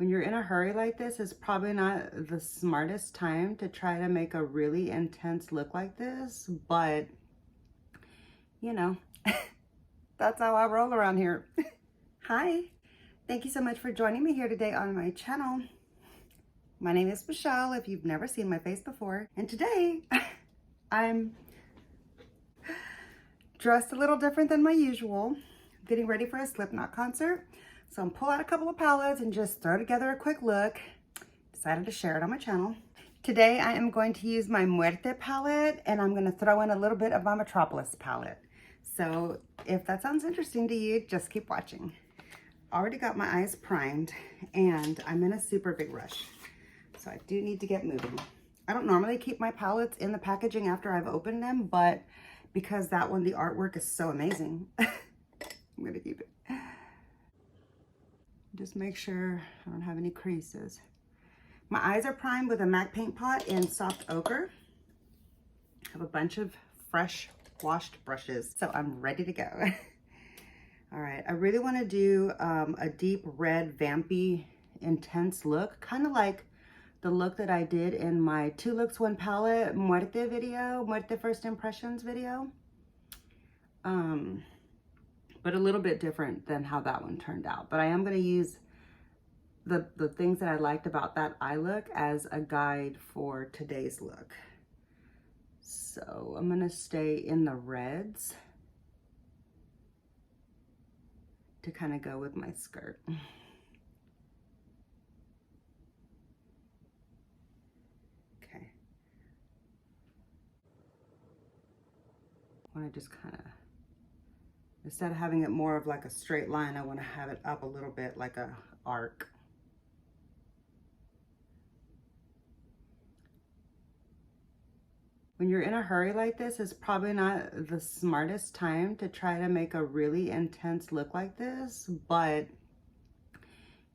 When you're in a hurry like this, it's probably not the smartest time to try to make a really intense look like this, but you know, that's how I roll around here. Hi, thank you so much for joining me here today on my channel. My name is Michelle, if you've never seen my face before, and today I'm dressed a little different than my usual, getting ready for a Slipknot concert. So I'm pull out a couple of palettes and just throw together a quick look. Decided to share it on my channel. Today I am going to use my Muerte palette, and I'm going to throw in a little bit of my Metropolis palette. So if that sounds interesting to you, just keep watching. Already got my eyes primed, and I'm in a super big rush. So I do need to get moving. I don't normally keep my palettes in the packaging after I've opened them, but because that one, the artwork is so amazing, I'm going to keep it. Just make sure I don't have any creases. My eyes are primed with a MAC paint pot in soft ochre. I have a bunch of fresh washed brushes, so I'm ready to go. All right, I really want to do a deep red, vampy, intense look, kind of like the look that I did in my 2 Looks 1 Palette Muerte video, Muerte First Impressions video. But a little bit different than how that one turned out. But I am going to use the things that I liked about that eye look as a guide for today's look. So I'm going to stay in the reds to kind of go with my skirt. Okay. I want to just kind of, instead of having it more of like a straight line, I want to have it up a little bit like a arc. When you're in a hurry like this, it's probably not the smartest time to try to make a really intense look like this, but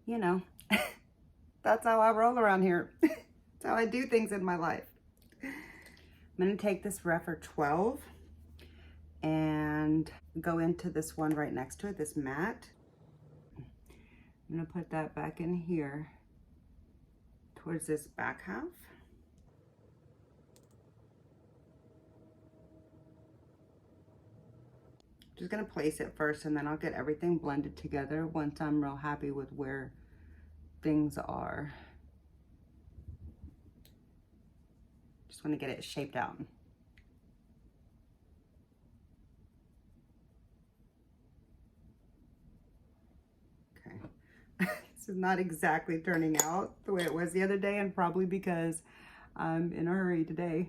you know, that's how I roll around here. That's how I do things in my life. I'm gonna take this Refer 12 and go into this one right next to it, this matte. I'm gonna put that back in here towards this back half. Just gonna place it first, and then I'll get everything blended together once I'm real happy with where things are. Just wanna get it shaped out. This is not exactly turning out the way it was the other day, and probably because I'm in a hurry today.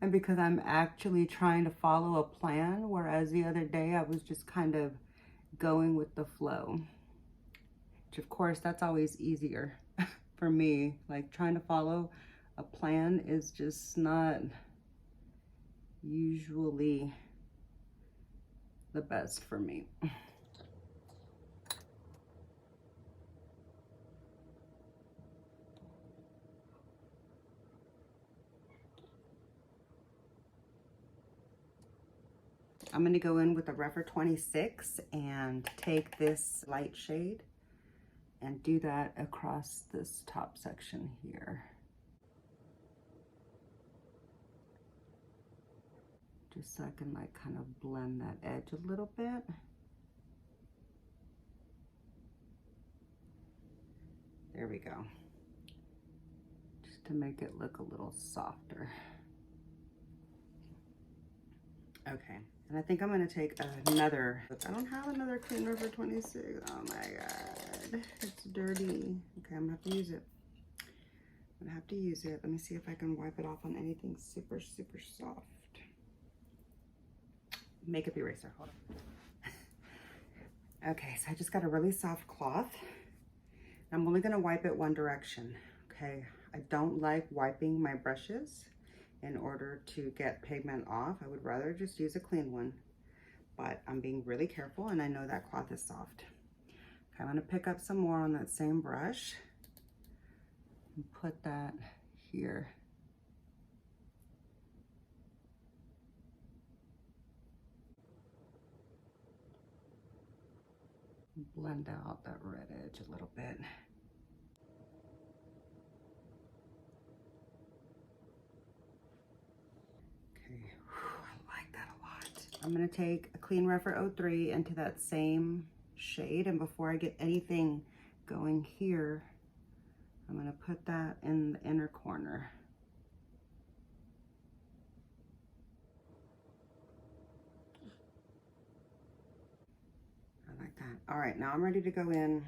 And because I'm actually trying to follow a plan, whereas the other day I was just kind of going with the flow. Which of course, that's always easier for me. Like trying to follow a plan is just not usually the best for me. I'm going to go in with a Refer 26 and take this light shade and do that across this top section here. Just so I can like kind of blend that edge a little bit. There we go. Just to make it look a little softer. Okay. And I think I'm gonna take another, I don't have another clean Refer 26. Oh my God, it's dirty. Okay, I'm gonna have to use it. I'm gonna have to use it. Let me see if I can wipe it off on anything super, super soft. Makeup eraser, hold on. Okay, so I just got a really soft cloth. I'm only gonna wipe it one direction, okay? I don't like wiping my brushes in order to get pigment off. I would rather just use a clean one, but I'm being really careful, and I know that cloth is soft. Okay, I'm gonna pick up some more on that same brush and put that here. Blend out that red edge a little bit. Okay, I like that a lot. I'm gonna take a Clean Refer 03 into that same shade, and before I get anything going here, I'm gonna put that in the inner corner. I like that. All right, now I'm ready to go in,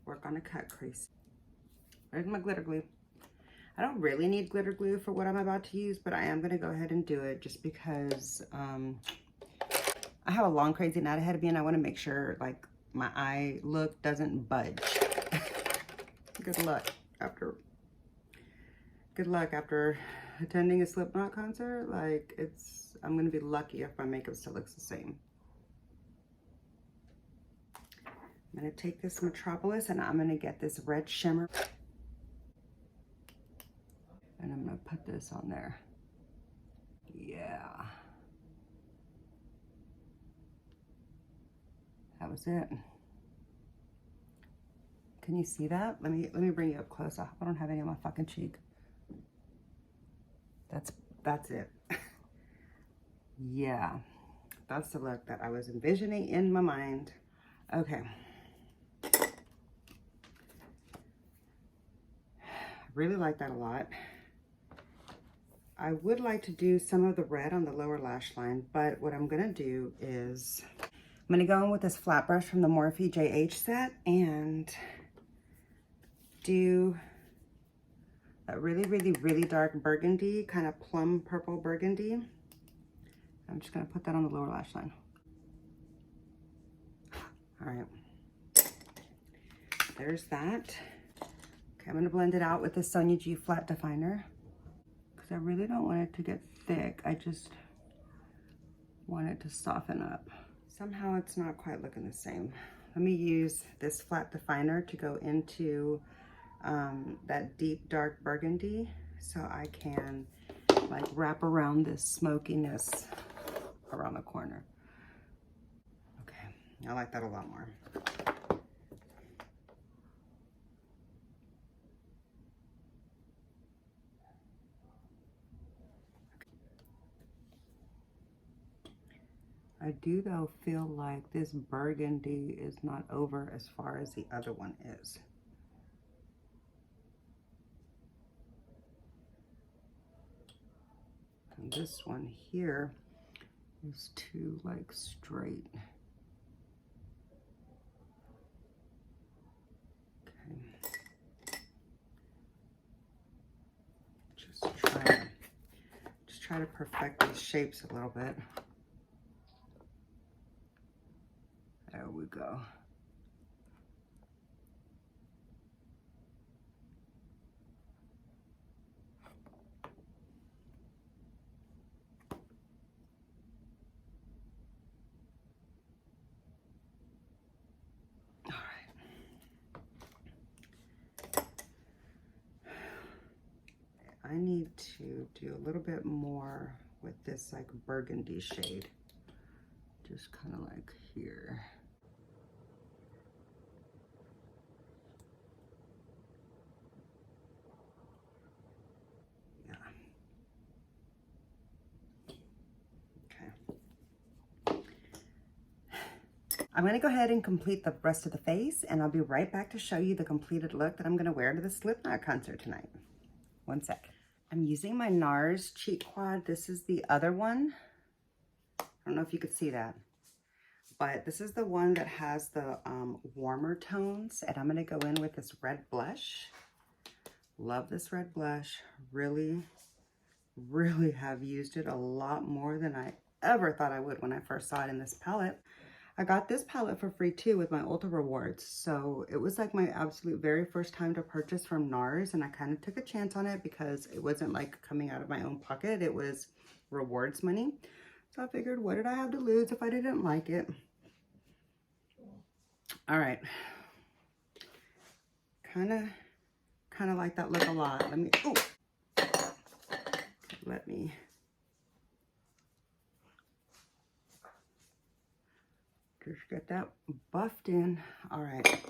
work on a cut crease. Where's my glitter glue? I don't really need glitter glue for what I'm about to use, but I am gonna go ahead and do it just because I have a long crazy night ahead of me and I wanna make sure like my eye look doesn't budge. Good luck after attending a Slipknot concert. Like I'm gonna be lucky if my makeup still looks the same. I'm gonna take this Metropolis and I'm gonna get this red shimmer. And I'm gonna put this on there. Yeah. That was it. Can you see that? Let me bring you up close. I hope I don't have any on my fucking cheek. That's it. Yeah. That's the look that I was envisioning in my mind. Okay. I really like that a lot. I would like to do some of the red on the lower lash line, but what I'm gonna do is I'm gonna go in with this flat brush from the Morphe JH set and do a really dark burgundy, kind of plum purple burgundy. I'm just gonna put that on the lower lash line. All right, there's that. Okay, I'm gonna blend it out with the Sonia G flat definer because I really don't want it to get thick. I just want it to soften up. Somehow it's not quite looking the same. Let me use this flat definer to go into that deep dark burgundy so I can like wrap around this smokiness around the corner. Okay, I like that a lot more. I do though feel like this burgundy is not over as far as the other one is. And this one here is too like straight. Okay. Just try to perfect these shapes a little bit. There we go. I need to do a little bit more with this like burgundy shade. Just kind of like here. Yeah. Okay. I'm gonna go ahead and complete the rest of the face and I'll be right back to show you the completed look that I'm gonna wear to the Slipknot concert tonight. One sec. I'm using my NARS cheek quad. This is the other one. I don't know if you could see that, but this is the one that has the warmer tones, and I'm gonna go in with this red blush. Love this red blush. Really have used it a lot more than I ever thought I would when I first saw it in this palette. I got this palette for free too with my Ulta rewards. So it was like my absolute very first time to purchase from NARS, and I kind of took a chance on it because it wasn't like coming out of my own pocket. It was rewards money. So I figured, what did I have to lose if I didn't like it? All right. Kind of like that look a lot. Let me, Just get that buffed in. All right.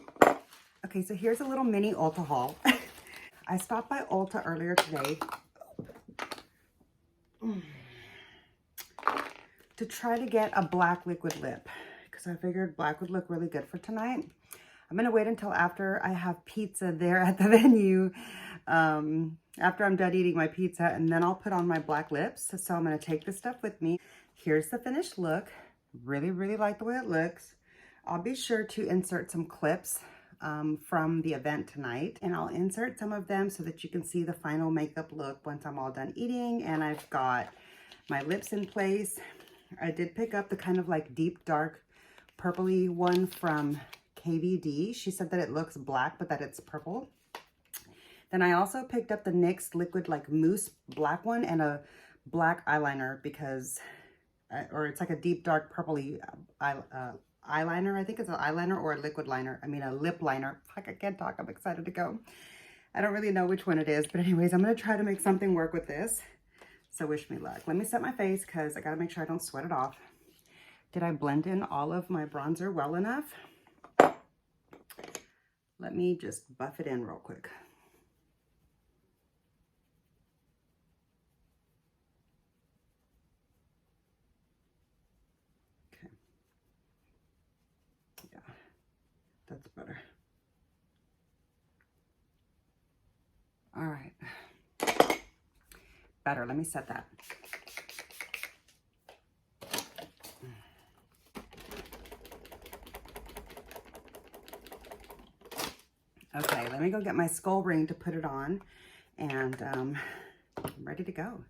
Okay, so here's a little mini Ulta haul. I stopped by Ulta earlier today to try to get a black liquid lip because I figured black would look really good for tonight. I'm gonna wait until after I have pizza there at the venue, after I'm done eating my pizza, and then I'll put on my black lips. So I'm gonna take this stuff with me. Here's the finished look. Really, really like the way it looks. I'll be sure to insert some clips from the event tonight, and I'll insert some of them so that you can see the final makeup look once I'm all done eating and I've got my lips in place. I did pick up the kind of like deep dark purpley one from KVD. She said that it looks black but that it's purple. Then I also picked up the NYX liquid like mousse black one and a black eyeliner because or it's like a deep dark purpley eyeliner. I think it's an eyeliner or a liquid liner. I mean a lip liner. Fuck, I can't talk. I'm excited to go. I don't really know which one it is, but anyways, I'm going to try to make something work with this. So wish me luck. Let me set my face because I got to make sure I don't sweat it off. Did I blend in all of my bronzer well enough? Let me just buff it in real quick. Okay. Yeah, that's better. All right. Better. Let me set that. Okay, let me go get my skull ring to put it on, and I'm ready to go.